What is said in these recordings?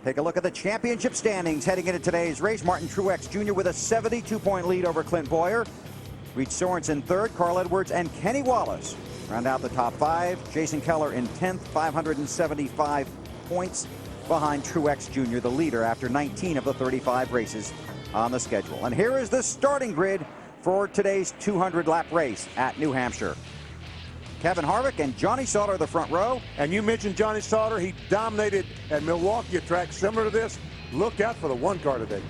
Take a look at the championship standings heading into today's race. Martin Truex Jr. with a 72-point lead over Clint Boyer. Reed Sorensen third, Carl Edwards and Kenny Wallace round out the top five. Jason Keller in 10th, 575 points behind Truex Jr., the leader after 19 of the 35 races on the schedule. And here is the starting grid for today's 200-lap race at New Hampshire. Kevin Harvick and Johnny Sauter the front row. And you mentioned Johnny Sauter. He dominated at Milwaukee, a track similar to this. Look out for the one car today.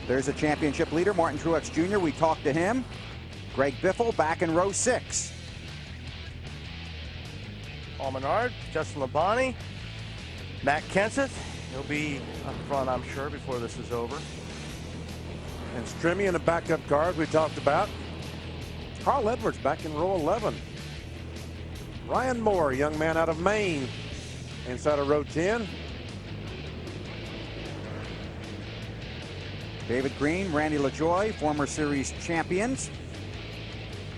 There's a championship leader, Martin Truex Jr. We talked to him. Greg Biffle back in row 6. Paul Menard, Justin Labonte, Matt Kenseth. He'll be up front, I'm sure, before this is over. And Strimmy in the backup cars we talked about. Carl Edwards back in row 11. Ryan Moore, young man out of Maine, inside of row 10. David Green, Randy LaJoie, former series champions.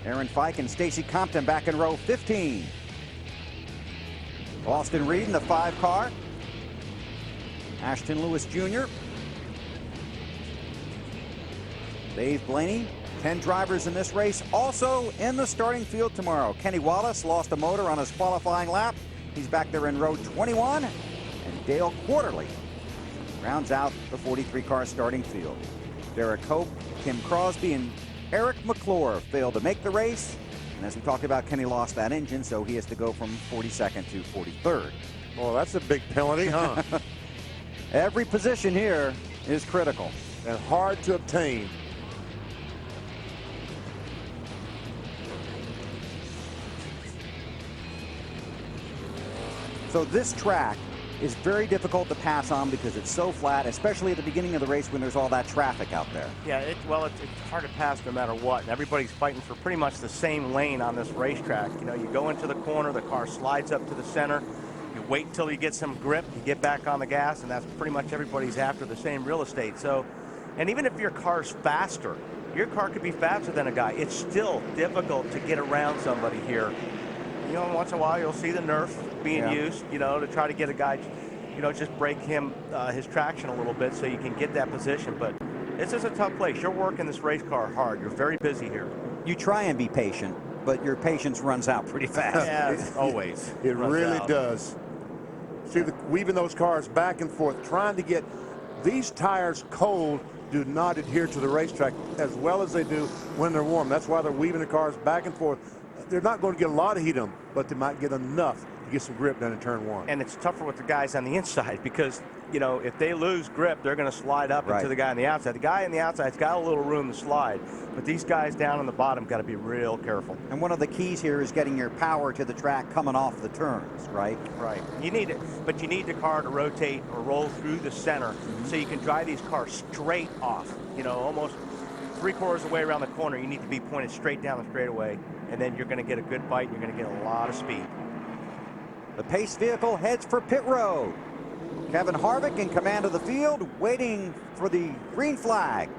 Aaron Fike and Stacy Compton back in row 15. Austin Reed in the 5 car. Ashton Lewis Jr. Dave Blaney. 10 drivers in this race also in the starting field tomorrow. Kenny Wallace lost a motor on his qualifying lap. He's back there in row 21. And Dale Quarterly rounds out the 43-car starting field. Derek Hope, Kim Crosby, and Eric McClure failed to make the race. And as we talked about, Kenny lost that engine, so he has to go from 42nd to 43rd. Well, that's a big penalty, huh? Every position here is critical. And hard to obtain. So this track is very difficult to pass on because it's so flat, especially at the beginning of the race when there's all that traffic out there. Yeah, it's hard to pass no matter what. And everybody's fighting for pretty much the same lane on this racetrack. You know, you go into the corner, the car slides up to the center. You wait until you get some grip, you get back on the gas, and that's pretty much everybody's after the same real estate. So, and even if your car's faster, your car could be faster than a guy. It's still difficult to get around somebody here. You know, once in a while you'll see the Nerf being used, you know, to try to get a guy, you know, just break him, his traction a little bit so you can get that position. But this is a tough place. You're working this race car hard. You're very busy here. You try and be patient, but your patience runs out pretty fast. Yeah, always. It really does. See, weaving those cars back and forth, trying to get these tires cold do not adhere to the racetrack as well as they do when they're warm. That's why they're weaving the cars back and forth. They're not going to get a lot of heat on them, but they might get enough to get some grip down in turn 1. And it's tougher with the guys on the inside because, you know, if they lose grip, they're going to slide up into the guy on the outside. The guy on the outside's got a little room to slide, but these guys down on the bottom got to be real careful. And one of the keys here is getting your power to the track coming off the turns, right? Right. You need it, but you need the car to rotate or roll through the center so you can drive these cars straight off. You know, almost 3/4 of the way around the corner, you need to be pointed straight down the straightaway, and then you're going to get a good bite. You're going to get a lot of speed. The pace vehicle heads for pit road. Kevin Harvick in command of the field, waiting for the green flag.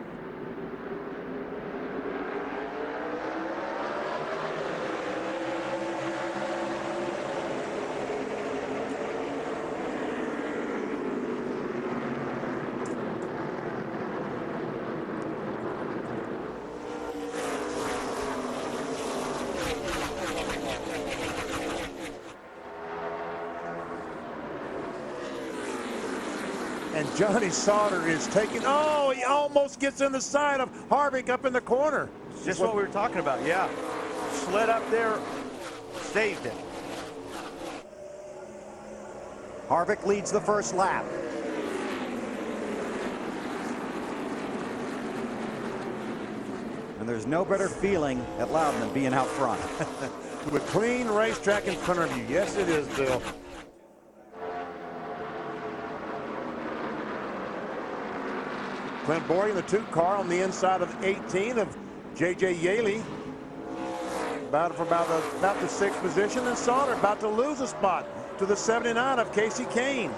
And Johnny Sauter is taking, oh, he almost gets in the side of Harvick up in the corner. Just what we were talking about, yeah. Slid up there, saved it. Harvick leads the first lap. And there's no better feeling at Loudon than being out front. With clean racetrack in front of you. Yes, it is, Bill. Clint Boyer in the 2 car on the inside of 18 of J.J. Yaley. About the 6th position, and Sauter about to lose a spot to the 79 of Casey Kane.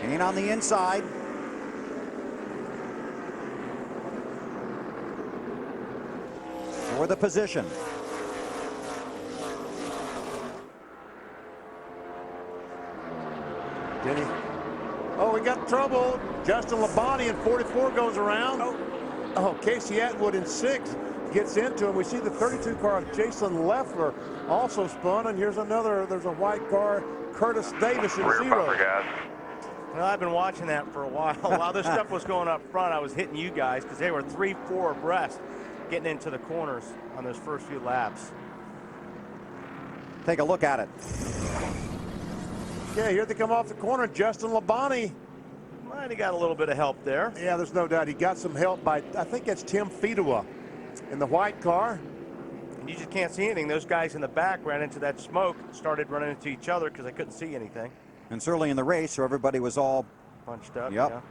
Kane on the inside. For the position. Denny. Oh, we got trouble. Justin Labonte in 44 goes around. Oh, Casey Atwood in 6 gets into him. We see the 32 car of Jason Leffler also spun, and here's another. There's a white car, Curtis Davis in 0. Well, I've been watching that for a while. While this stuff was going up front, I was hitting you guys because they were 3-4 abreast getting into the corners on those first few laps. Take a look at it. Yeah, here they come off the corner. Justin Labonte. Well, he got a little bit of help there. Yeah, there's no doubt. He got some help by, I think that's Tim Fedewa in the white car. You just can't see anything. Those guys in the back ran into that smoke, started running into each other because they couldn't see anything. And certainly in the race, so everybody was all Bunched up. Yep.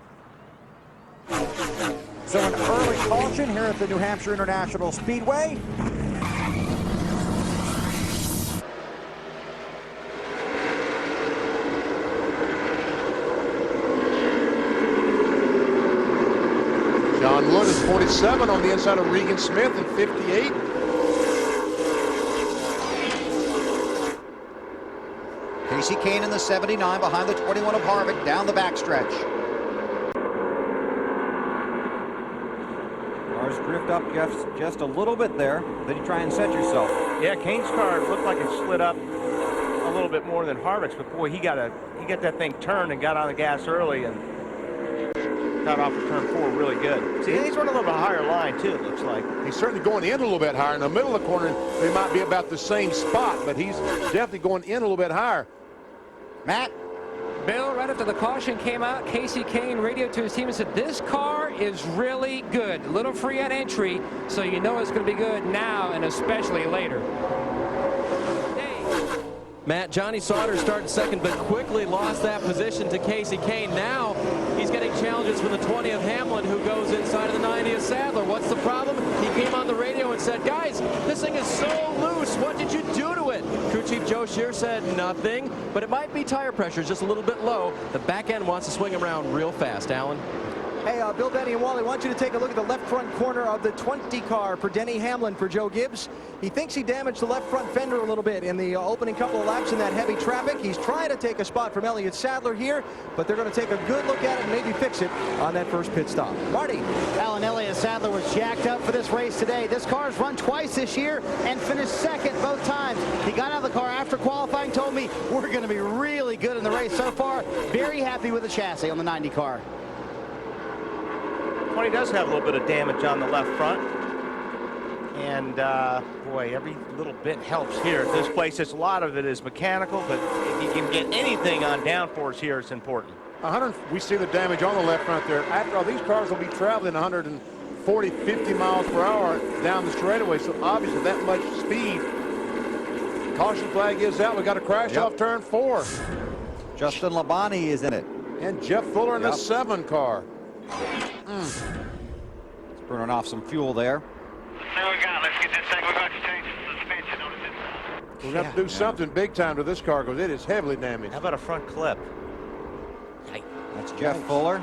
Yeah. So an early caution here at the New Hampshire International Speedway. John Wood is 47 on the inside of Regan Smith in 58. Casey Kane in the 79 behind the 21 of Harvick down the backstretch. Cars drift up just a little bit there. Then you try and set yourself. Yeah, Kane's car looked like it slid up a little bit more than Harvick's, but boy, he got that thing turned and got on the gas early and got off of turn 4 really good. See, he's running a little bit higher line too, it looks like. He's certainly going in a little bit higher. In the middle of the corner, they might be about the same spot, but he's definitely going in a little bit higher. Matt? Bill, right after the caution came out, Casey Kane radioed to his team and said, this car is really good. A little free on entry, so you know it's going to be good now and especially later. Matt, Johnny Sauter started second, but quickly lost that position to Casey Kane. Now he's getting challenges from the 20 of Hamlin, who goes inside of the 90 of Sadler. What's the problem? He came on the radio and said, guys, this thing is so loose. What did you do to it? Crew Chief Joe Shear said nothing, but it might be tire pressure, just a little bit low. The back end wants to swing around real fast. Alan? Hey, Bill, Denny, and Wally, I want you to take a look at the left front corner of the 20 car for Denny Hamlin for Joe Gibbs. He thinks he damaged the left front fender a little bit in the opening couple of laps in that heavy traffic. He's trying to take a spot from Elliott Sadler here, but they're going to take a good look at it and maybe fix it on that first pit stop. Marty. Alan, Elliott Sadler was jacked up for this race today. This car's run twice this year and finished second both times. He got out of the car after qualifying, told me we're going to be really good in the race so far. Very happy with the chassis on the 90 car. 20 does have a little bit of damage on the left front. And boy, every little bit helps here at this place. A lot of it is mechanical, but if you can get anything on downforce here, it's important. We see the damage on the left front there. After all, these cars will be traveling 140, 50 miles per hour down the straightaway, so obviously that much speed. Caution flag is out. We got a crash off turn 4. Justin Labonte is in it. And Jeff Fuller in the 7 car. It's burning off some fuel there. Let's get this thing. We're going to change the suspension on this inside. We're going to have to do something big time to this car because it is heavily damaged. How about a front clip? That's Jeff Fuller.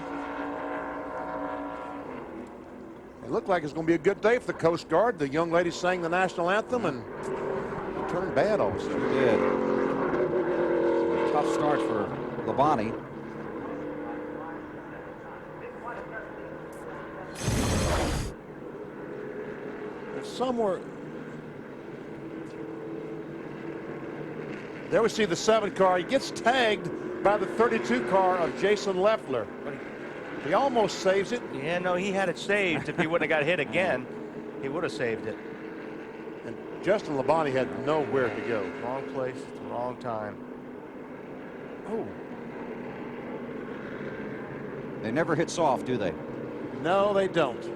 It looked like it's going to be a good day for the Coast Guard. The young lady sang the national anthem and it turned bad all of a sudden. It did. Tough start for Labonte. Somewhere there we see the 7 car. He gets tagged by the 32 car of Jason Leffler. He almost saves it. Yeah, no, he had it saved. If he wouldn't have got hit again, he would have saved it. And Justin Labonte had nowhere to go. Wrong place at the wrong time. Oh. They never hit soft, do they? No, they don't.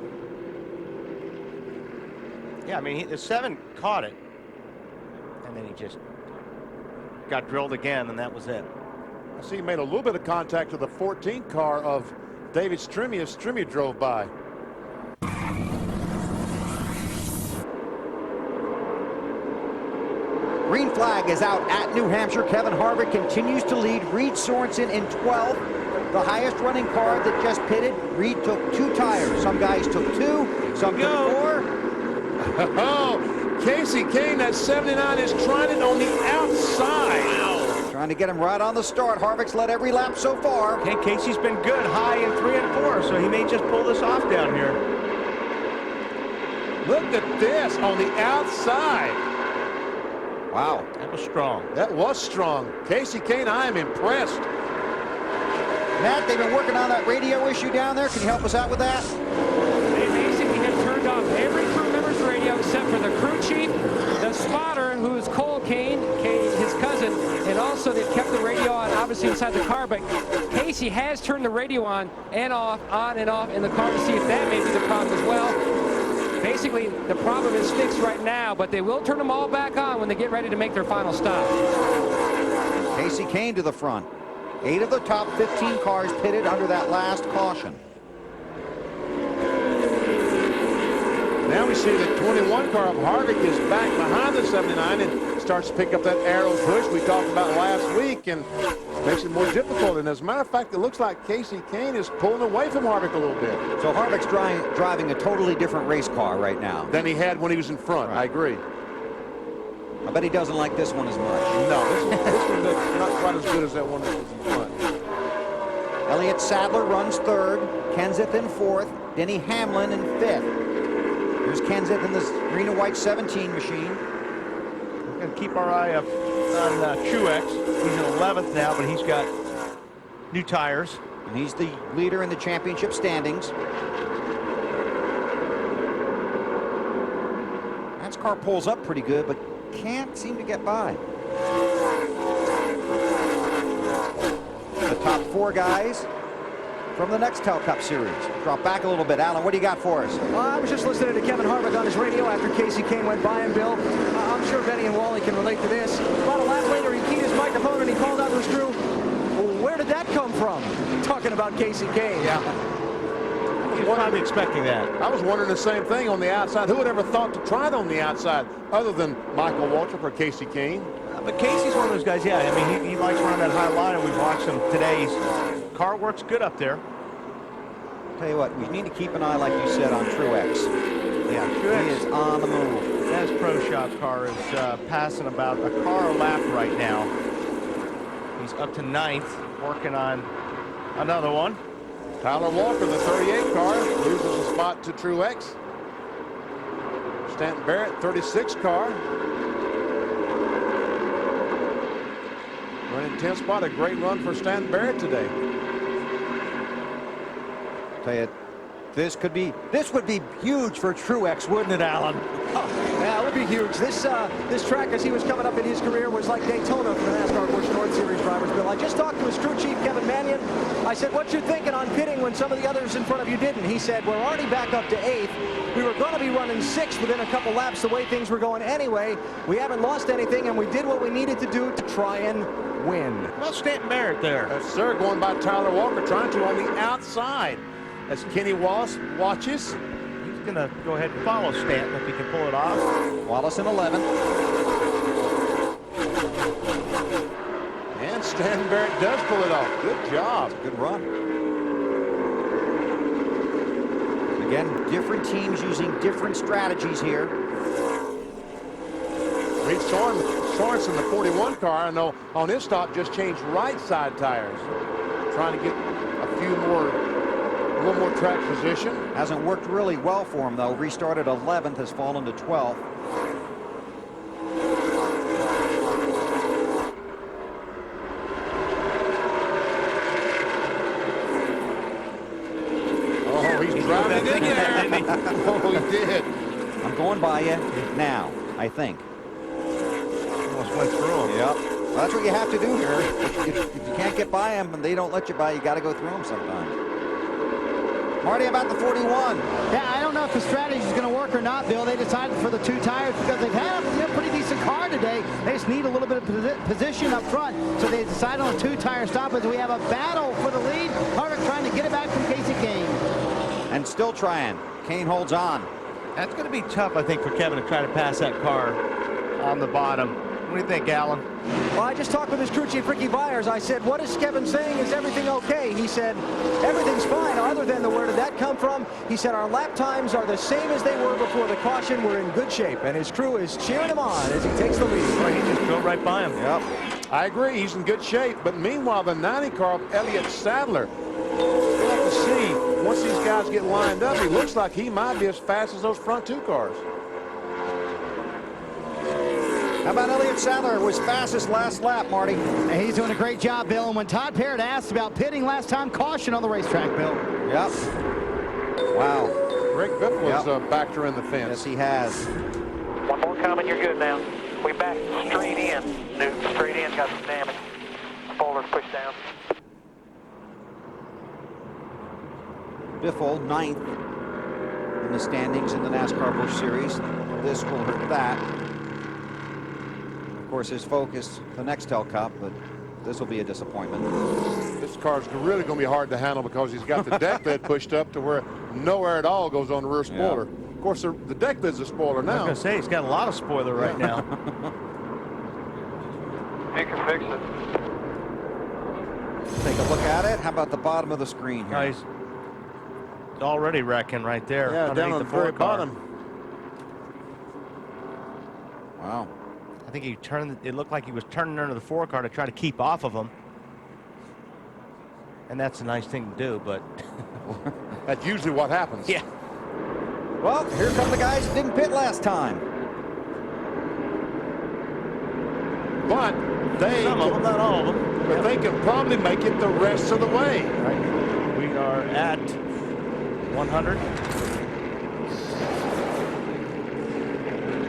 Yeah, I mean, the 7 caught it, and then he just got drilled again, and that was it. I see he made a little bit of contact with the 14 car of David Strimmy as Strimmy drove by. Green flag is out at New Hampshire. Kevin Harvick continues to lead. Reed Sorensen in 12th. The highest running car that just pitted. Reed took 2 tires. Some guys took 2, some took 4. Oh, Casey Kane, that 79 is trying it on the outside. Trying Trying to get him right on the start. Harvick's led every lap so far. Okay, Casey's been good, high in 3 and 4, so he may just pull this off down here. Look at this on the outside. Wow. That was strong. That was strong. Casey Kane, I am impressed. Matt, they've been working on that radio issue down there. Can you help us out with that? They basically have turned off every crew member's radio except for the crew chief, the spotter, who is Cole Kane, his cousin, and also they've kept the radio on, obviously inside the car, but Casey has turned the radio on and off, on and off in the car to see if that may be the problem as well. Basically, the problem is fixed right now, but they will turn them all back on when they get ready to make their final stop. Casey Kane to the front. 8 of the top 15 cars pitted under that last caution. Now we see the 21 car of Harvick is back behind the 79 and starts to pick up that arrow push we talked about last week, and makes it more difficult. And as a matter of fact, it looks like Casey Kane is pulling away from Harvick a little bit. So Harvick's driving a totally different race car right now than he had when he was in front. Right. I agree. I bet he doesn't like this one as much. No, this one's not quite as good as that one that was in front. Elliott Sadler runs 3rd. Kenseth in 4th. Denny Hamlin in 5th. Here's Kenseth in this green and white 17 machine. We're going to keep our eye up on Truex. He's in 11th now, but he's got new tires. And he's the leader in the championship standings. That car pulls up pretty good, but can't seem to get by. The top 4 guys from the next Cup Series. Drop back a little bit. Alan, what do you got for us? I was just listening to Kevin Harvick on his radio after Casey Kane went by him, Bill. I'm sure Benny and Wally can relate to this. About a lap later, he keyed his microphone and he called out to his crew, well, where did that come from? Talking about Casey Kane. Yeah. He was probably expecting that. I was wondering the same thing on the outside. Who would ever thought to try it on the outside other than Michael Waltrip or Casey Kane? But Casey's one of those guys, yeah. I mean, he likes running that high line, and we've watched him today. His car works good up there. Tell you what, we need to keep an eye, like you said, on Truex. Yeah, Truex. He is on the move. That Pro Shop car is passing about a car a lap right now. He's up to 9th, working on another one. Tyler Walker, the 38 car, loses a spot to Truex. Stanton Barrett, 36 car. Running 10th spot, a great run for Stanton Barrett today. Tell you, this would be huge for Truex, wouldn't it, Alan? Yeah, it would be huge. This track, as he was coming up in his career, was like Daytona for the NASCAR Busch Series drivers, Bill. I just talked to his crew chief, Kevin Mannion. I said, what you thinking on pitting when some of the others in front of you didn't? He said, we're already back up to 8th. We were going to be running 6th within a couple laps the way things were going anyway. We haven't lost anything, and we did what we needed to do to try and win. Well, Stanton Barrett there. Yes, sir, going by Tyler Walker, trying to on the outside. As Kenny Wallace watches. He's going to go ahead and follow Stanton if he can pull it off. Wallace in 11th. And Stanton Barrett does pull it off. Good job. Good run. Again, different teams using different strategies here. Reed Sorensen, the 41 car, I know on his stop just changed right side tires. Trying to get a little more track position. Hasn't worked really well for him, though. Restarted 11th, has fallen to 12th. Oh, he's driving in there. Oh, he did. I'm going by you now, I think. Almost went through him. Yep. Well, that's what you have to do here. If you can't get by them and they don't let you by, you got to go through them sometimes. Marty, about the 41. Yeah, I don't know if the strategy is going to work or not, Bill. They decided for the 2 tires because they've had a pretty decent car today. They just need a little bit of position up front, so they decided on a 2-tire stop as we have a battle for the lead. Harvick trying to get it back from Casey Kane. And still trying. Kane holds on. That's going to be tough, I think, for Kevin to try to pass that car on the bottom. What do you think, Alan? Well, I just talked with his crew chief, Ricky Byers. I said, what is Kevin saying? Is everything okay? He said, everything's fine, other than the where did that come from? He said, our lap times are the same as they were before the caution. We're in good shape. And his crew is cheering him on as he takes the lead. Well, he just drove right by him. Yep. I agree, he's in good shape. But meanwhile, the 90 car of Elliott Sadler, we'll have to see once these guys get lined up. He looks like he might be as fast as those front two cars. How about Elliott Sadler was fastest last lap, Marty? And he's doing a great job, Bill. And when Todd Parrott asked about pitting last time, caution on the racetrack, Bill. Yep. Wow. Rick Biffle's backed her in the fence. Yes, he has. One more coming, you're good now. We back straight in. Newton, straight in, got some damage. Spoilers pushed down. Biffle, 9th in the standings in the NASCAR Busch Series. This will hurt that. Of course, his focus, the Nextel Cup, but this will be a disappointment. This car's really going to be hard to handle because he's got the deck lid pushed up to where no air at all goes on the rear spoiler. Of course, the deck lid's a spoiler now. I was going to say, he's got a lot of spoiler right now. You can fix it. Take a look at it. How about the bottom of the screen here? He's already wrecking right there. Yeah, down on the very bottom. Wow. I think he turned. It looked like he was turning under the 4 car to try to keep off of him. And that's a nice thing to do, but that's usually what happens. Yeah. Well, here come the guys that didn't pit last time. But they, some of them, not all of them, but they can probably make it the rest of the way. Right. We are at 100.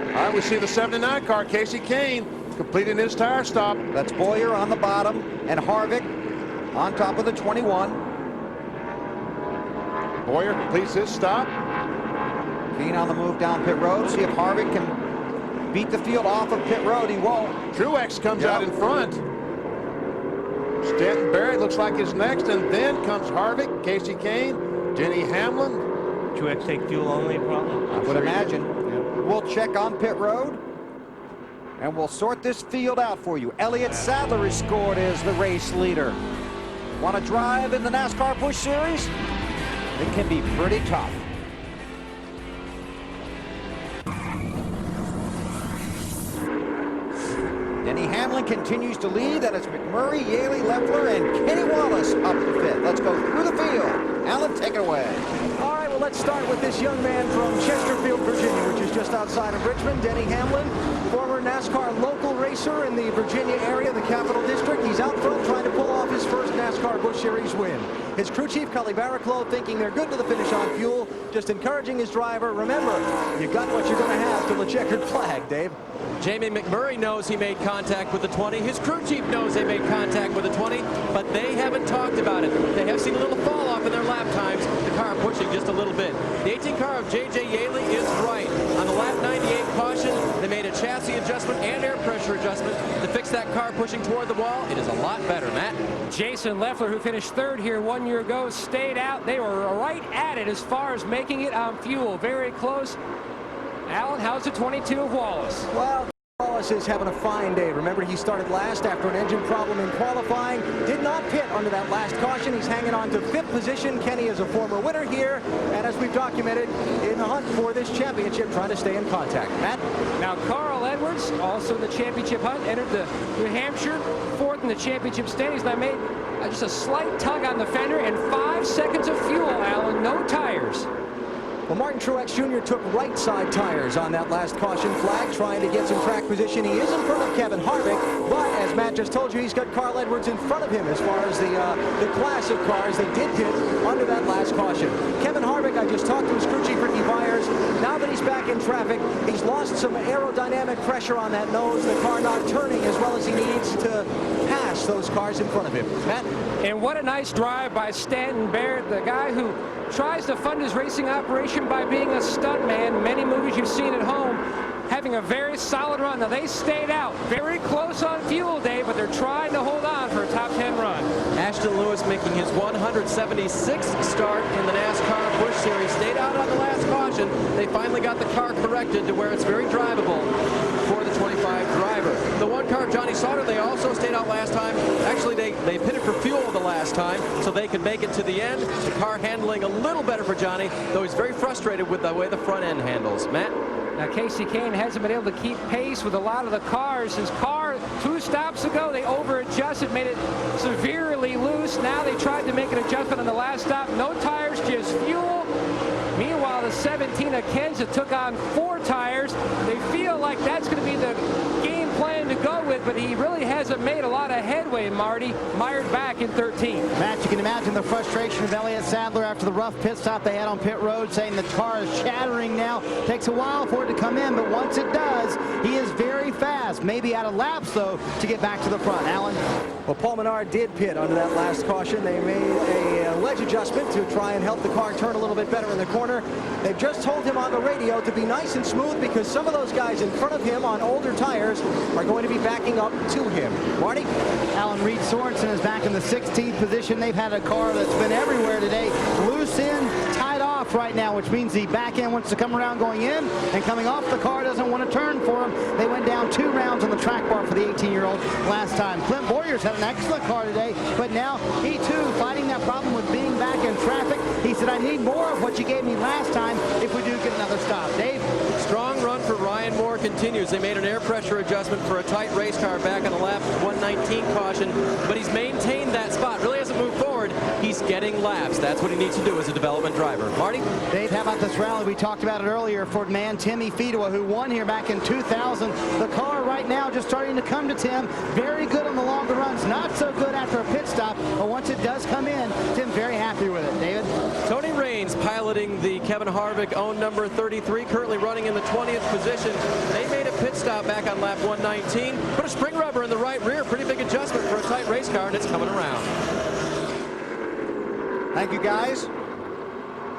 All right, we see the 79 car, Casey Kane, completing his tire stop. That's Boyer on the bottom and Harvick on top of the 21. Boyer completes his stop. Kane on the move down pit road. See if Harvick can beat the field off of pit road. He won't. Truex comes out in front. Stanton Barrett looks like is next, and then comes Harvick, Casey Kane, Denny Hamlin. Truex take fuel only, probably. I would imagine. We'll check on pit road, and we'll sort this field out for you. Elliott Sadler is scored as the race leader. Want to drive in the NASCAR Busch Series? It can be pretty tough. Denny Hamlin continues to lead. That is McMurray, Yaley, Leffler, and Kenny Wallace up to 5th. Let's go through the field. Alan, take it away. All right, well, let's start with this young man from Chesterfield, Virginia, which is just outside of Richmond. Denny Hamlin, former NASCAR local racer in the Virginia area, the Capital District. He's out front trying to pull off his first NASCAR Busch Series win. His crew chief, Cully Barraclough, thinking they're good to the finish on fuel, just encouraging his driver. Remember, you got what you're going to have till the checkered flag, Dave. Jamie McMurray knows he made contact with the 20. His crew chief knows they made contact with the 20, but they haven't talked about it. They have seen a little fall off in their lap times. The car pushing just a little bit. The 18 car of J.J. Yaley is right. On the lap 98 caution, they made a chassis adjustment and air pressure adjustment to fix that car pushing toward the wall. It is a lot better, Matt. Jason Leffler, who finished 3rd here 1 year ago, stayed out. They were right at it as far as making it on fuel. Very close. Alan, how's the 22 of Wallace? Well, Wallace is having a fine day. Remember, he started last after an engine problem in qualifying. Did not pit under that last caution. He's hanging on to 5th position. Kenny is a former winner here, and as we've documented, in the hunt for this championship, trying to stay in contact. Matt? Now, Carl Edwards, also in the championship hunt, entered the New Hampshire, 4th in the championship standings. Now made just a slight tug on the fender and 5 seconds of fuel, Alan. No tires. Well, Martin Truex Jr. took right side tires on that last caution flag, trying to get some track position. He is in front of Kevin Harvick, but as Matt just told you, he's got Carl Edwards in front of him as far as the class of cars. They did pit under that last caution. Kevin Harvick, I just talked to his crew chief, Ricky Byers. Now that he's back in traffic, he's lost some aerodynamic pressure on that nose. The car not turning as well as he needs to pass those cars in front of him. Matt? And what a nice drive by Stanton Barrett, the guy who tries to fund his racing operation by being a stuntman. Many movies you've seen at home, having a very solid run. Now, they stayed out very close on fuel day, but they're trying to hold on for a top 10 run. Ashton Lewis making his 176th start in the NASCAR Busch Series. Stayed out on the last caution. They finally got the car corrected to where it's very drivable for the 25 driver. The 1 car, Johnny Sauter, they also stayed out last time. Actually, they pitted for fuel the last time so they could make it to the end. The car handling a little better for Johnny, though he's very frustrated with the way the front end handles. Matt? Now, Casey Kane hasn't been able to keep pace with a lot of the cars. His car, 2 stops ago, they over-adjusted, made it severely loose. Now they tried to make an adjustment on the last stop. No tires, just fuel. Meanwhile, the 17 of Ken's took on 4 tires. They feel like that's going to be the game plan to go with, but he really hasn't made a lot of headway, Marty. Mired back in 13. Matt, you can imagine the frustration of Elliott Sadler after the rough pit stop they had on pit road, saying the car is shattering now. Takes a while for it to come in, but once it does, he is very fast. Maybe out of laps, though, to get back to the front. Alan? Well, Paul Menard did pit under that last caution. They made a ledge adjustment to try and help the car turn a little bit better in the corner. They've just told him on the radio to be nice and smooth because some of those guys in front of him on older tires are going to be backing up to him. Marty? Alan, Reed Sorensen is back in the 16th position. They've had a car that's been everywhere today. Loose in, tied off right now, which means the back end wants to come around going in, and coming off the car doesn't want to turn for him. They went down 2 rounds on the track bar for the 18-year-old last time. Clint Boyers had an excellent car today, but now he too fighting that problem with being back in traffic. He said, I need more of what you gave me last time if we do get another stop. Dave? Strong run for Ryan Moore continues. They made an air pressure adjustment for a tight race car back on the lap 119 caution, but he's maintained that spot. Really hasn't moved forward. He's getting laps. That's what he needs to do as a development driver. Marty? Dave, how about this rally? We talked about it earlier for man Timmy Fedewa, who won here back in 2000. The car right now just starting to come to Tim. Very good on the longer runs. Not so good after a pit stop, but once it does come in, Tim very happy with it. David? Tony Raines piloting the Kevin Harvick own number 33, currently running in the 20th position. They made a pit stop back on lap 119. Put a spring rubber in the right rear. Pretty big adjustment for a tight race car, and it's coming around. Thank you, guys.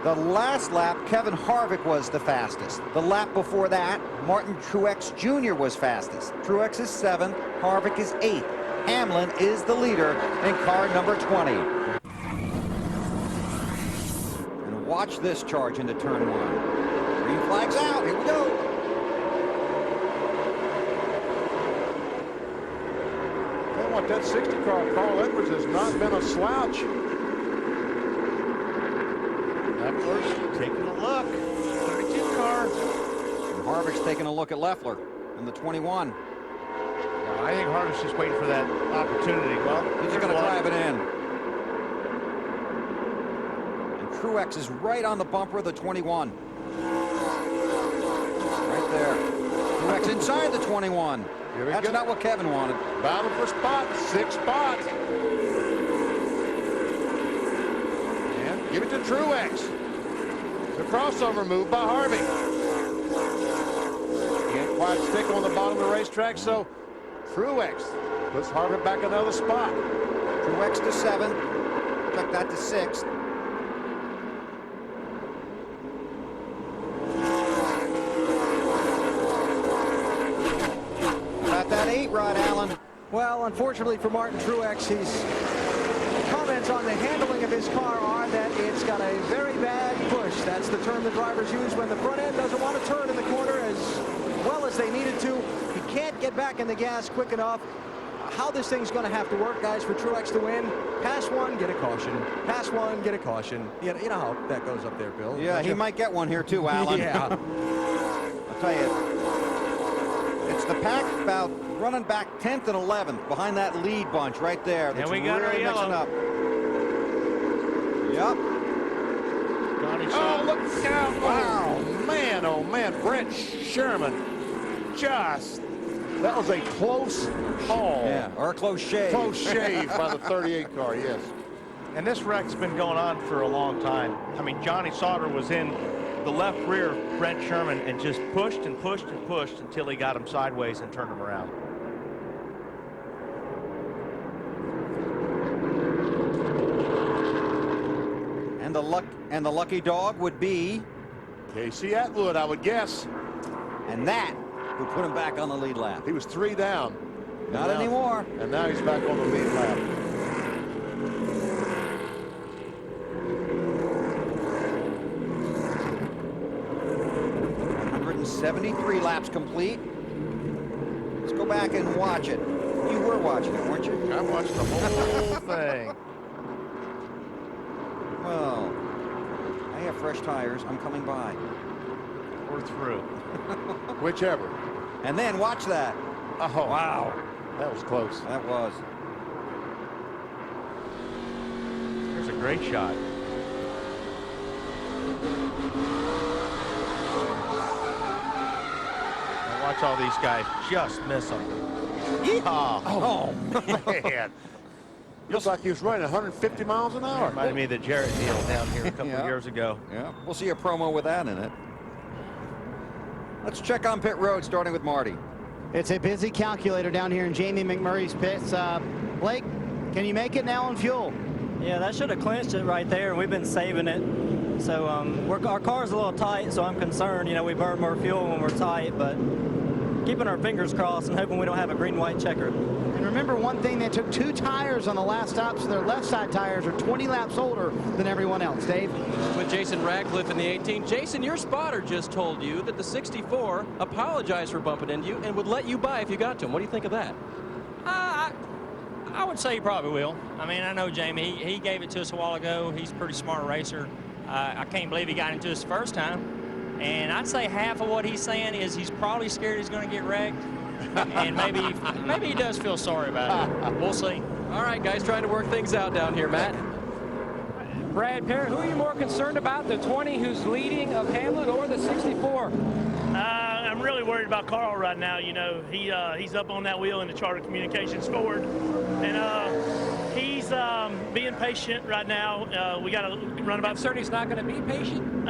The last lap, Kevin Harvick was the fastest. The lap before that, Martin Truex Jr. was fastest. Truex is 7th, Harvick is 8th. Hamlin is the leader in car number 20. And watch this charge into turn 1. Green flag's out. Here we go. Tell you what, that 60 car, Carl Edwards, has not been a slouch. Leffler's taking a look. 32 car. And Harvick's taking a look at Leffler in the 21. I think Harvick's just waiting for that opportunity. Well, he's just going to drive it in. And Truex is right on the bumper of the 21. Right there. Truex inside the 21. That's not what Kevin wanted. Battle for spot, 6 spots. And give it to Truex. The crossover move by Harvick. Can't quite stick on the bottom of the racetrack, so Truex puts Harvick back another spot. Truex to 7th. Check that to 6th. About that 8 rod, Alan. Well, unfortunately for Martin Truex, his comments on the handling of his car are that it's got a very bad push. That's the term the drivers use when the front end doesn't want to turn in the corner as well as they needed to. He can't get back in the gas quick enough. How this thing's going to have to work, guys, for Truex to win. Pass one, get a caution. Pass one, get a caution. You know how that goes up there, Bill. Yeah, he might get one here too, Alan. Yeah. I'll tell you, it's the pack about running back 10th and 11th behind that lead bunch right there. And we got really our mixing yellow. up. Yep. Oh, look out. Wow. Oh, man. Brett Sherman just, that was a close call. Yeah, or a close shave. Close shave by the 38 car, yes. And this wreck's been going on for a long time. I mean, Johnny Sauter was in the left rear of Brent Sherman and just pushed and pushed and pushed until he got him sideways and turned him around. And the lucky dog would be Casey Atwood, I would guess. And that would put him back on the lead lap. He was 3 down. Not anymore. And now he's back on the lead lap. 173 laps complete. Let's go back and watch it. You were watching it, weren't you? I watched the whole thing. Well, I have fresh tires. I'm coming by. or through. Whichever. And then watch that. Oh, Wow. that was close. That was. Here's a great shot. Now watch all these guys just miss them. Oh, man. Looks like he was running 150 miles an hour. Reminded me of the Jarrett deal down here a couple Yeah. of years ago. Yeah, we'll see a promo with that in it. Let's check on pit road, starting with Marty. It's a busy calculator down here in Jamie McMurray's pits. Blake, can you make it now on fuel? Yeah, that should have clinched it right there, and we've been saving it. So our car's a little tight, so I'm concerned. You know, we burn more fuel when we're tight, but keeping our fingers crossed and hoping we don't have a green-white checker. And remember one thing, they took 2 tires on the last stop, so their left side tires are 20 laps older than everyone else. Dave? With Jason Radcliffe in the 18. Jason, your spotter just told you that the 64 apologized for bumping into you and would let you by if you got to him. What do you think of that? I would say he probably will. I mean, I know Jamie. He gave it to us a while ago. He's a pretty smart racer. I can't believe he got into us the first time. And I'd say half of what he's saying is he's probably scared he's going to get wrecked. And maybe he does feel sorry about it. We'll see. All right, guys, trying to work things out down here. Matt? Brad Parrott, who are you more concerned about, the 20 who's leading of Hamlin or the 64? I'm really worried about Carl right now. You know, he's up on that wheel in the Charter Communications Ford, and he's being patient right now. We got to run about. Concerned he's not going to be patient?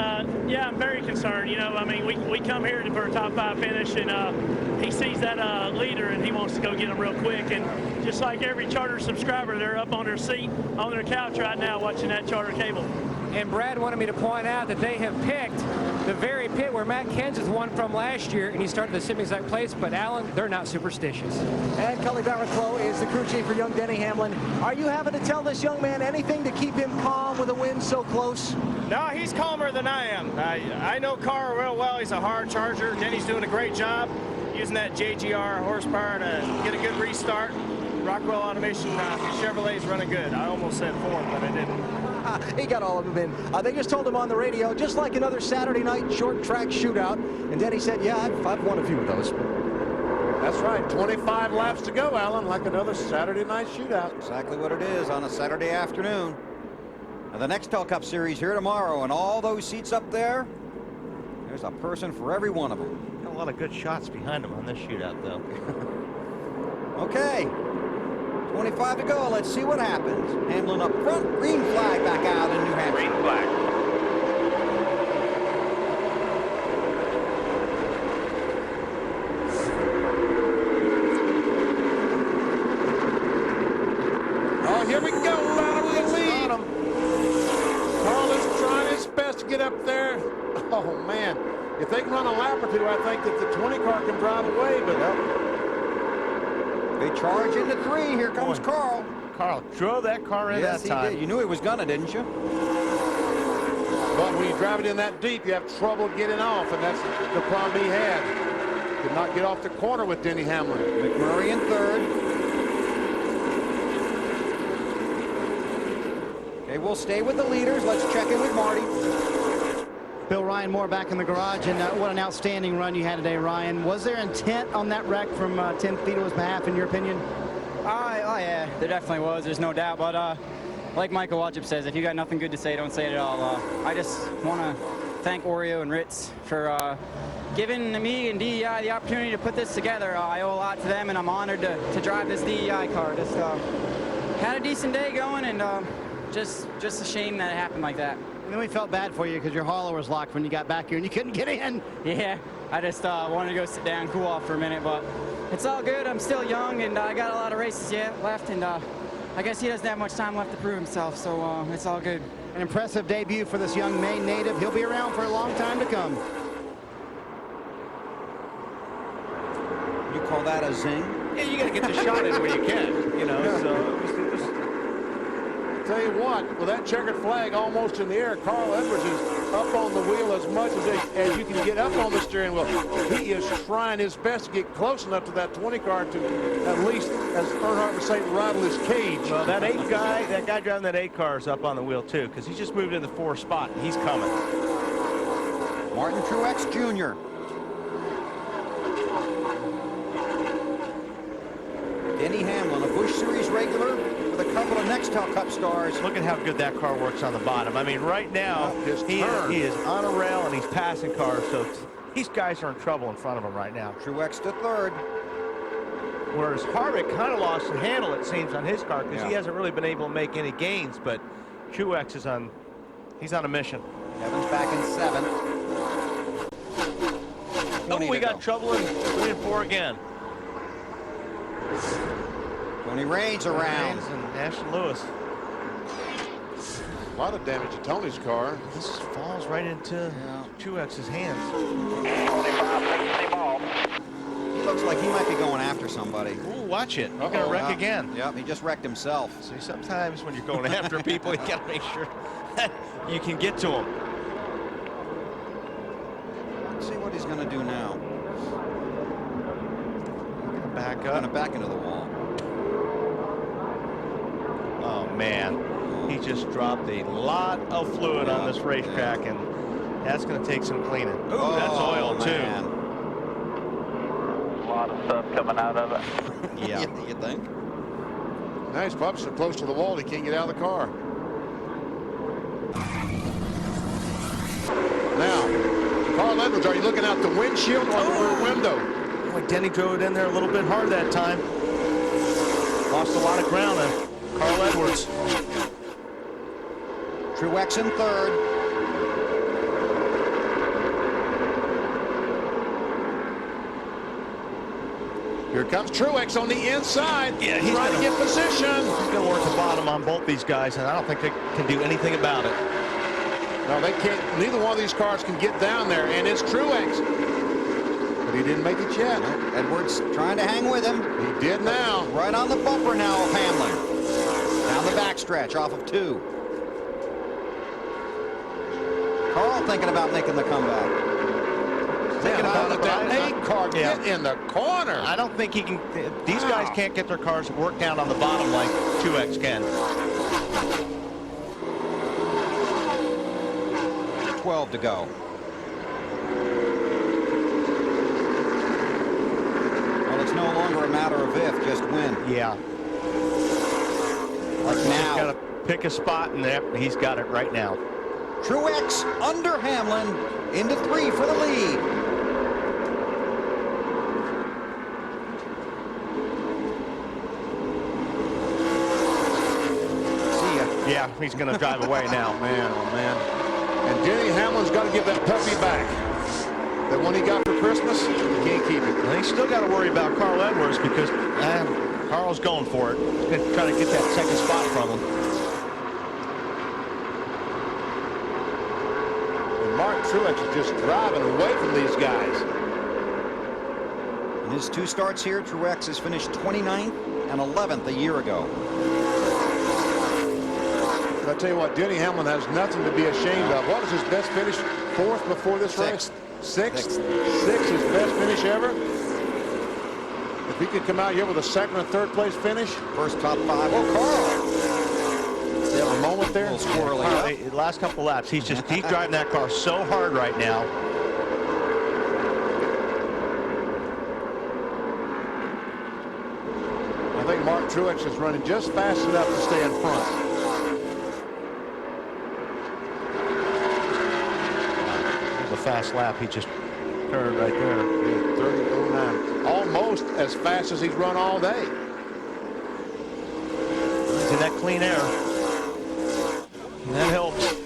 Yeah, I'm very concerned. You know, I mean, we come here for a top 5 finish, and he sees that leader, and he wants to go get him real quick. And just like every Charter subscriber, they're up on their seat, on their couch right now, watching that Charter cable. And Brad wanted me to point out that they have picked the very pit where Matt Kenseth won from last year, and he started the same exact place. But Alan, they're not superstitious. And Cully Barrett-Clough is the crew chief for young Denny Hamlin. Are you having to tell this young man anything to keep him calm with a win so close? No, he's calmer than I am. I know Carl real well. He's a hard charger. Denny's doing a great job using that JGR horsepower to get a good restart. Rockwell Automation Chevrolet's running good. I almost said Ford, but I didn't. He got all of them in. They just told him on the radio, just like another Saturday night short track shootout. And Denny said, yeah, I've won a few of those. That's right. 25 laps to go, Alan, like another Saturday night shootout. Exactly what it is on a Saturday afternoon. Now, the Nextel Cup Series here tomorrow, and all those seats up there, there's a person for every one of them. Got a lot of good shots behind him on this shootout, though. Okay. 25 to go. Let's see what happens. Hamlin up front. Green flag back out in New Hampshire. Green flag. Oh, here we go. Battle of the lead. Carl is trying his best to get up there. Oh, man. If they can run a lap or two, I think that the 20 car can drive away, but They charge into 3. Here comes Carl. Carl drove that car in Yes, that time. he did. You knew he was gonna, didn't you? But when you drive it in that deep, you have trouble getting off, and that's the problem he had. Could not get off the corner with Denny Hamlin. McMurray in 3rd. Okay, we'll stay with the leaders. Let's check in with Marty. Bill Ryan Moore back in the garage, and what an outstanding run you had today, Ryan. Was there intent on that wreck from Tim Thiedo's behalf, in your opinion? Oh, yeah, there definitely was. There's no doubt. But like Michael Waltrip says, if you got nothing good to say, don't say it at all. I just want to thank Oreo and Ritz for giving me and DEI the opportunity to put this together. I owe a lot to them, and I'm honored to drive this DEI car. Just had a decent day going, and just a shame that it happened like that. And then we felt bad for you because your hauler was locked when you got back here and you couldn't get in. Yeah, I just wanted to go sit down, cool off for a minute, but it's all good. I'm still young, and I got a lot of races yet left, and I guess he doesn't have much time left to prove himself, so it's all good. An impressive debut for this young Maine native. He'll be around for a long time to come. You call that a zing? Yeah, you got to get the shot in where you can, you know. So Tell you what, with that checkered flag almost in the air, Carl Edwards is up on the wheel as much as you can get up on the steering wheel. He is trying his best to get close enough to that 20 car to at least, as Earnhardt would say, rattle his cage. well, that guy driving that 8 car is up on the wheel too, because he just moved in the 4th spot and he's coming. Martin Truex Jr. Denny Hamlin, a Busch Series regular with a couple of Nextel Cup stars. Look at how good that car works on the bottom. I mean, right now, he is on a rail and he's passing cars, so these guys are in trouble in front of him right now. Truex to third. Whereas Harvick kind of lost the handle, it seems, on his car because he hasn't really been able to make any gains, but Truex is he's on a mission. Evans back in 7th. Oh, we got trouble in 3 and 4 again. Tony Raines around. And Ashton Lewis. A lot of damage to Tony's car. This falls right into Truex's hands. 25, ball. He looks like he might be going after somebody. Ooh, watch it. He's going to wreck again. Yep, he just wrecked himself. See, sometimes when you're going after people, you got to make sure that you can get to them. Let's see what he's going to do now. Back up. Going to back into the wall. Oh, man. He just dropped a lot of fluid on this racetrack, and that's going to take some cleaning. Ooh, that's oil, man. too. A lot of stuff coming out of it. Yeah. You think? Now he's probably so close to the wall he can't get out of the car. Now, Carl Edwards, are you looking out the windshield or the rear window? Boy, Denny drove it in there a little bit hard that time. Lost a lot of ground on Carl Edwards. Truex in third. Here comes Truex on the inside. Yeah, he's trying to get position. He's going to work the bottom on both these guys, and I don't think they can do anything about it. No, they can't. Neither one of these cars can get down there, and it's Truex. But he didn't make it yet. Edwards trying to hang with him. He did now. Right on the bumper now of Hamlin. Down the backstretch off of 2. Carl thinking about making the comeback. Thinking about it. That 8 car get in the corner. I don't think he can. These guys can't get their cars worked down on the bottom like Truex can. 12 to go. Well, it's no longer a matter of if, just when. Yeah. Like now. Got to pick a spot, and there he's got it right now. Truex under Hamlin into 3 for the lead. See ya. Yeah, he's going to drive away now. Man, oh man. And Denny Hamlin's got to give that puppy back. That one he got for Christmas, he can't keep it. And he's still got to worry about Carl Edwards because Carl's going for it. He's going to try to get that second spot from him. And Martin Truex is just driving away from these guys. In his 2 starts here, Truex has finished 29th and 11th a year ago. But I tell you what, Denny Hamlin has nothing to be ashamed of. What was his best finish? 4th before this race? 6th? 6th, his best finish ever? If he could come out here with a 2nd or 3rd place finish. First top 5. Oh, Carl! Still a moment there. A little squirrely. The last couple laps, he's driving that car so hard right now. I think Martin Truex is running just fast enough to stay in front. A fast lap, he just turned right there. 30.09. Almost as fast as he's run all day. He's in that clean air. And that helps.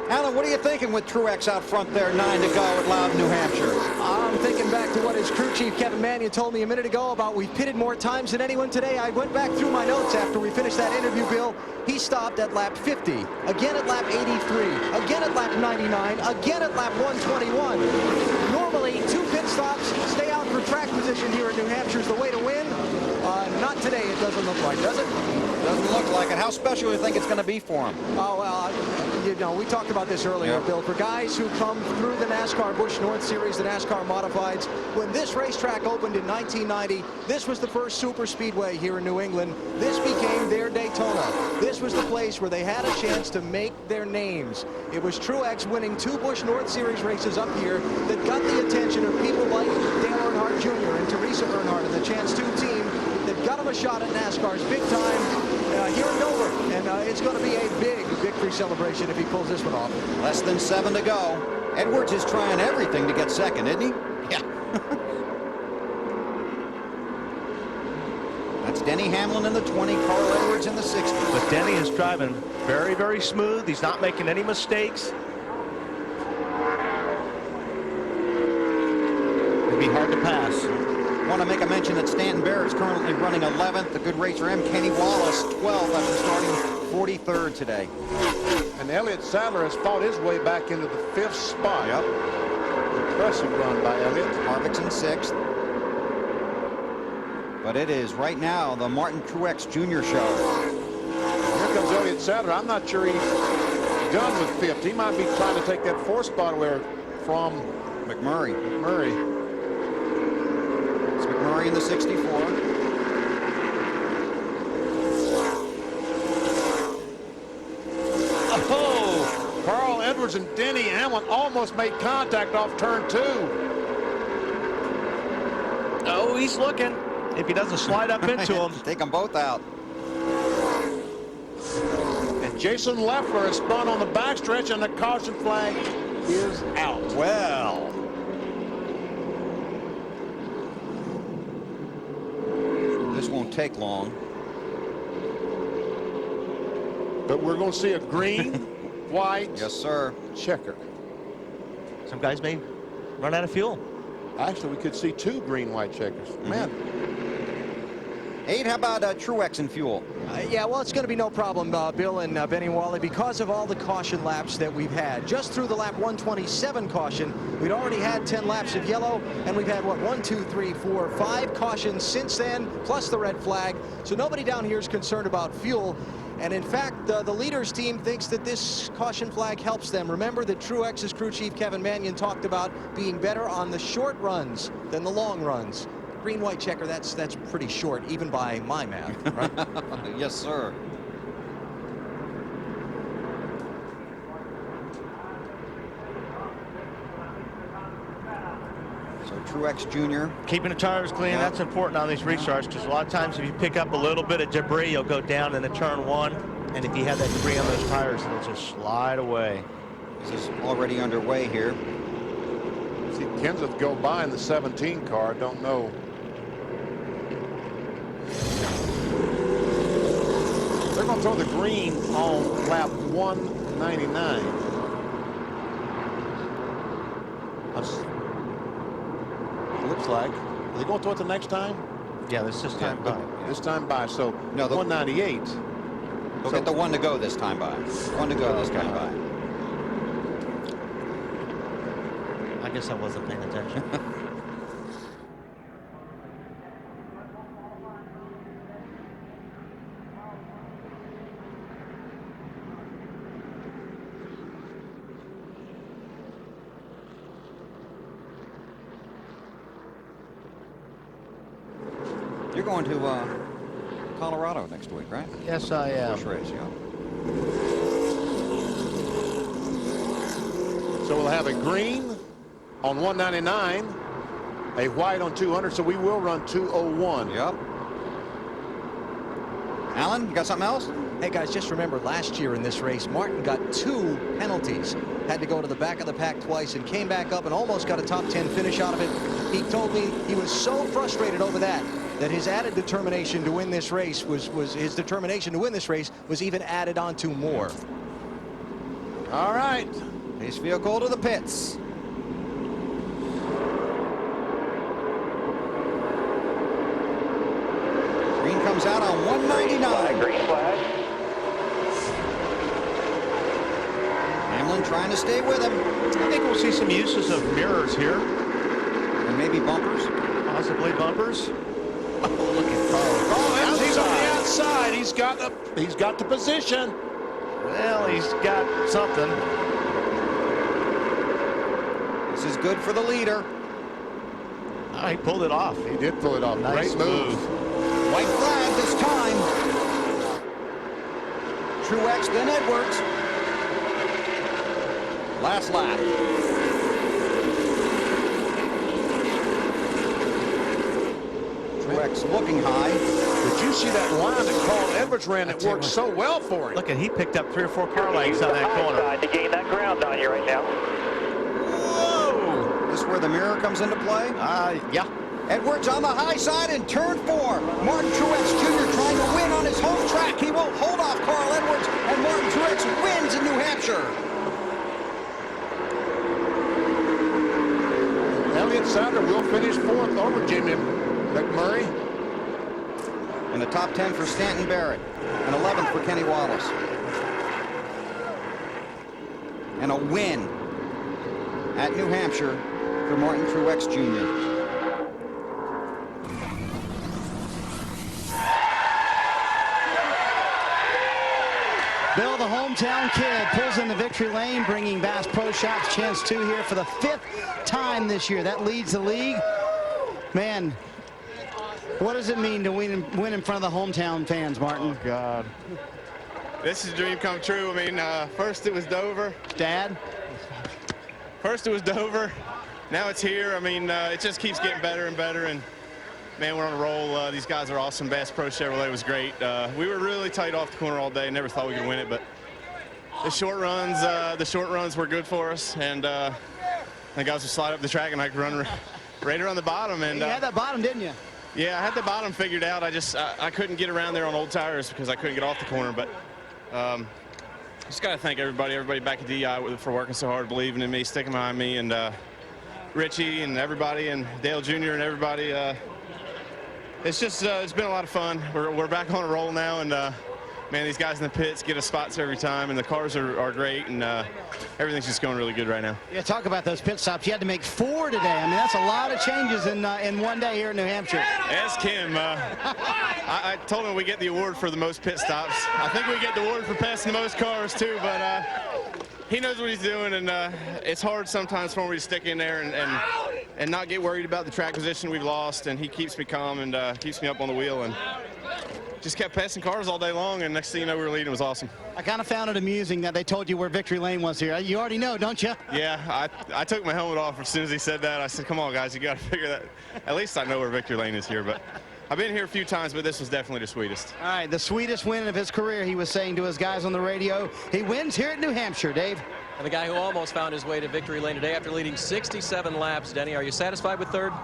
Alan, what are you thinking with Truex out front there, 9 to go at Loudon, New Hampshire? I'm thinking back to what his crew chief, Kevin Mannion, told me a minute ago about we've pitted more times than anyone today. I went back through my notes after we finished that interview, Bill. He stopped at lap 50, again at lap 83, again at lap 99, again at lap 121. Normally, 2 pit stops, stay out for track position here in New Hampshire is the way to win. Not today, it doesn't look like, does it? Doesn't look like it. How special do you think it's going to be for him? Oh, well, we talked about this earlier, Bill. For guys who come through the NASCAR Busch North Series, the NASCAR Modifieds, when this racetrack opened in 1990, this was the first super speedway here in New England. This became their Daytona. This was the place where they had a chance to make their names. It was Truex winning 2 Busch North Series races up here that got the attention of people like Dale Earnhardt Jr. and Teresa Earnhardt and the Chance 2 team that got him a shot at NASCAR's big time here in Dover. And it's going to be a big victory celebration if he pulls this one off. Less than 7 to go. Edwards is trying everything to get second, isn't he? Yeah. That's Denny Hamlin in the 20, Carl Edwards in the 60. But Denny is driving very, very smooth. He's not making any mistakes. It'd be hard to pass. I want to make a mention that Stanton Barrett's currently running 11th. The good racer M. Kenny Wallace 12th after starting 43rd today. And Elliott Sadler has fought his way back into the 5th spot. Yep. Impressive run by Elliott. Harvick's in 6th. But it is right now the Martin Truex Jr. show. Here comes Elliott Sadler. I'm not sure he's done with 5th. He might be trying to take that 4th spot away from McMurray. It's McMurray in the 64. Oh! Carl Edwards and Denny Hamlin almost made contact off turn 2. Oh, he's looking. If he doesn't slide up into him. Take them both out. And Jason Leffler has spun on the backstretch, and the caution flag is out. Well. This won't take long. But we're going to see a green, white, yes, sir, checker. Some guys may run out of fuel. Actually, we could see 2 green, white checkers. Man. 8, how about Truex and fuel? Yeah, well, it's going to be no problem, Bill and Benny Wally, because of all the caution laps that we've had. Just through the lap 127 caution, we'd already had 10 laps of yellow, and we've had, what, 1, 2, 3, 4, 5 cautions since then, plus the red flag. So nobody down here is concerned about fuel. And in fact, the leaders team thinks that this caution flag helps them. Remember that Truex's crew chief Kevin Mannion talked about being better on the short runs than the long runs. Green, white checker, that's pretty short, even by my math, right? Yes, sir. So Truex Jr. Keeping the tires clean, that's important on these restarts, because a lot of times if you pick up a little bit of debris, you'll go down into turn 1. And if you have that debris on those tires, it'll just slide away. This is already underway here. See Kenseth go by in the 17 car. Don't know. They're going to throw the green on lap 199. Looks like. Are they going to throw it the next time? Yeah, this is time by. This time by. So no, 198. They'll get the 1 to go this time by. 1 to go this time by. I guess I wasn't paying attention. You're going to Colorado next week, right? Yes, I am. Busch race, yeah. So we'll have a green on 199, a white on 200, so we will run 201. Yep. Alan, you got something else? Hey, guys, just remember, last year in this race, Martin got 2 penalties. Had to go to the back of the pack twice and came back up and almost got a top 10 finish out of it. He told me he was so frustrated over that his added determination to win this race was even added on to more. All right. His vehicle to the pits. Green comes out on 199. Green flag. Hamlin trying to stay with him. I think we'll see some uses of mirrors here. And maybe bumpers. Possibly bumpers. Oh, look at Carl. He's on the outside. He's got the position. Well, he's got something. This is good for the leader. Oh, he pulled it off. He did pull it off. Nice Great move. White flag this time. Truex, then Edwards. Last lap. Truex looking high. Did you see that line that Carl Edwards ran? It worked so well for him. Look at, he picked up 3 or 4 car lengths on that corner. To gain that ground on you right now. Whoa! This is where the mirror comes into play? Yeah. Edwards on the high side in turn 4. Martin Truex Jr. trying to win on his home track. He will hold off Carl Edwards, and Martin Truex wins in New Hampshire. Elliott Sadler will finish 4th over Jimmy McMurray. In the top 10 for Stanton Barrett, and 11th for Kenny Wallace. And a win at New Hampshire for Martin Truex Jr. Bill, the hometown kid, pulls in the victory lane, bringing Bass Pro Shops chance 2 here for the 5th time this year. That leads the league. Man, what does it mean to win in front of the hometown fans, Martin? Oh, God. This is a dream come true. I mean, first it was Dover. Dad? First it was Dover. Now it's here. I mean, it just keeps getting better and better. And, man, we're on a roll. These guys are awesome. Bass Pro Chevrolet was great. We were really tight off the corner all day. Never thought we could win it, but the short runs were good for us. And the guys would slide up the track, and I could run right around the bottom. And you had that bottom, didn't you? Yeah, I had the bottom figured out. I couldn't get around there on old tires because I couldn't get off the corner. But just got to thank everybody back at DI for working so hard, believing in me, sticking behind me, and Richie and everybody, and Dale Jr. and everybody. It's just it's been a lot of fun. We're back on a roll now, and man, these guys in the pits get us spots every time, and the cars are great, and everything's just going really good right now. Yeah, talk about those pit stops. You had to make 4 today. I mean, that's a lot of changes in one day here in New Hampshire. Ask him. I told him we get the award for the most pit stops. I think we get the award for passing the most cars too, but he knows what he's doing, and it's hard sometimes for me to stick in there and not get worried about the track position we've lost, and he keeps me calm and keeps me up on the wheel, and just kept passing cars all day long, and next thing you know, we were leading. It was awesome. I kind of found it amusing that they told you where victory lane was here. You already know, don't you? Yeah, I took my helmet off as soon as he said that. I said, come on, guys, you got to figure that. At least I know where victory lane is here, but I've been here a few times, but this was definitely the sweetest. All right, the sweetest win of his career, he was saying to his guys on the radio. He wins here at New Hampshire, Dave. And the guy who almost found his way to victory lane today after leading 67 laps. Denny, are you satisfied with 3rd?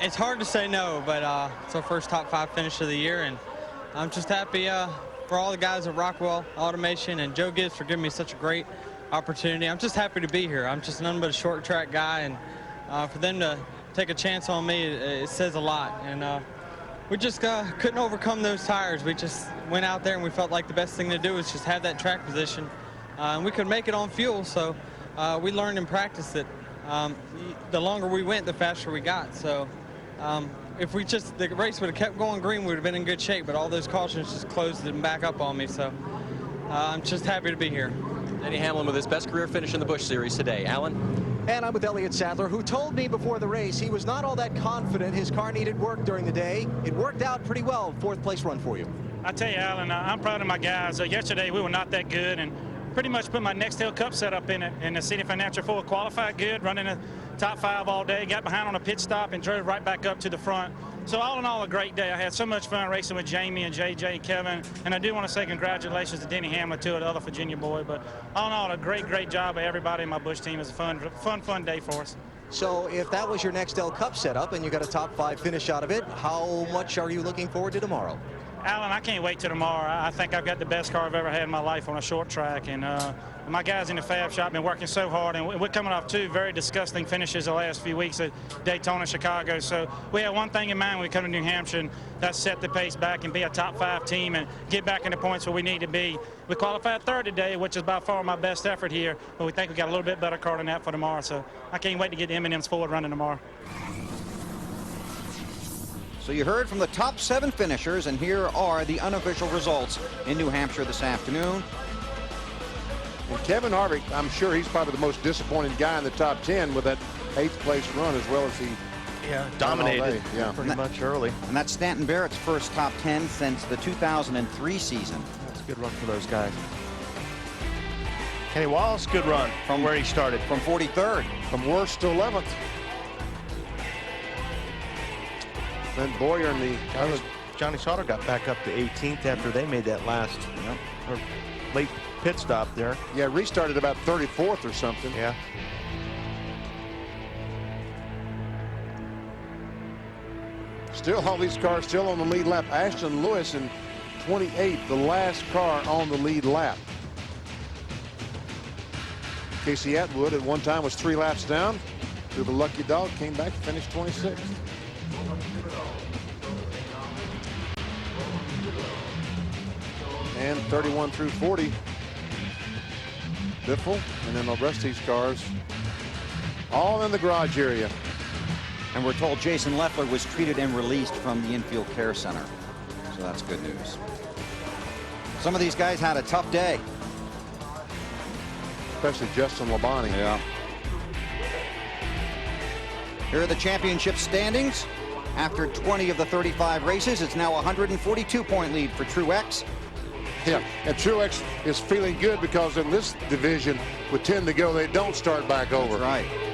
It's hard to say no, but it's our first top 5 finish of the year, and I'm just happy for all the guys at Rockwell Automation and Joe Gibbs for giving me such a great opportunity. I'm just happy to be here. I'm just nothing but a short track guy, and for them to take a chance on me, it says a lot. And we just couldn't overcome those tires. We just went out there and we felt like the best thing to do was just have that track position. And we could make it on fuel, so we learned in practice that the longer we went, the faster we got. So if the race would have kept going green, we would have been in good shape, but all those cautions just closed them back up on me. So I'm just happy to be here. Denny Hamlin with his best career finish in the Busch Series today. Alan? And I'm with Elliott Sadler, who told me before the race he was not all that confident his car needed work during the day. It worked out pretty well. 4th place run for you. I tell you, Alan, I'm proud of my guys. Yesterday we were not that good, and pretty much put my Nextel Cup setup in it, and the City Financial 4 qualified good, running the top 5 all day, got behind on a pit stop and drove right back up to the front. So all in all, a great day. I had so much fun racing with Jamie and JJ and Kevin, and I do want to say congratulations to Denny Hamlin too, the other Virginia boy. But all in all, a great job by everybody in my Busch team. It was a fun day for us. So if that was your Nextel Cup setup and you got a top 5 finish out of it, how much are you looking forward to tomorrow? Alan, I can't wait till tomorrow. I think I've got the best car I've ever had in my life on a short track, and my guys in the fab shop have been working so hard, and we're coming off 2 very disgusting finishes the last few weeks at Daytona, Chicago. So we have one thing in mind when we come to New Hampshire, and that's set the pace back and be a top 5 team and get back in the points where we need to be. We qualified 3rd today, which is by far my best effort here, but we think we got a little bit better car than that for tomorrow. So I can't wait to get the M&M's forward running tomorrow. So you heard from the top 7 finishers, and here are the unofficial results in New Hampshire this afternoon. And Kevin Harvick, I'm sure he's probably the most disappointing guy in the top 10 with that 8th place run, as well as he dominated pretty much early. And that's Stanton Barrett's first top 10 since the 2003 season. That's a good run for those guys. Kenny Wallace, good run from where he started. From 43rd. From worst to 11th. Then Boyer and the Johnny Sauter got back up to 18th after they made that last or late pit stop there. Yeah, restarted about 34th or something. Yeah. Still, all these cars still on the lead lap. Ashton Lewis in 28th, the last car on the lead lap. Casey Atwood at one time was 3 laps down. Through the lucky dog, came back and finished 26th. And 31 through 40. Biffle, and then the rest of these cars all in the garage area. And we're told Jason Leffler was treated and released from the infield care center. So that's good news. Some of these guys had a tough day. Especially Justin Labonte. Yeah. Here are the championship standings. After 20 of the 35 races, it's now a 142-point lead for Truex. Yeah, and Truex is feeling good because in this division, with 10 to go, they don't start back over. That's right.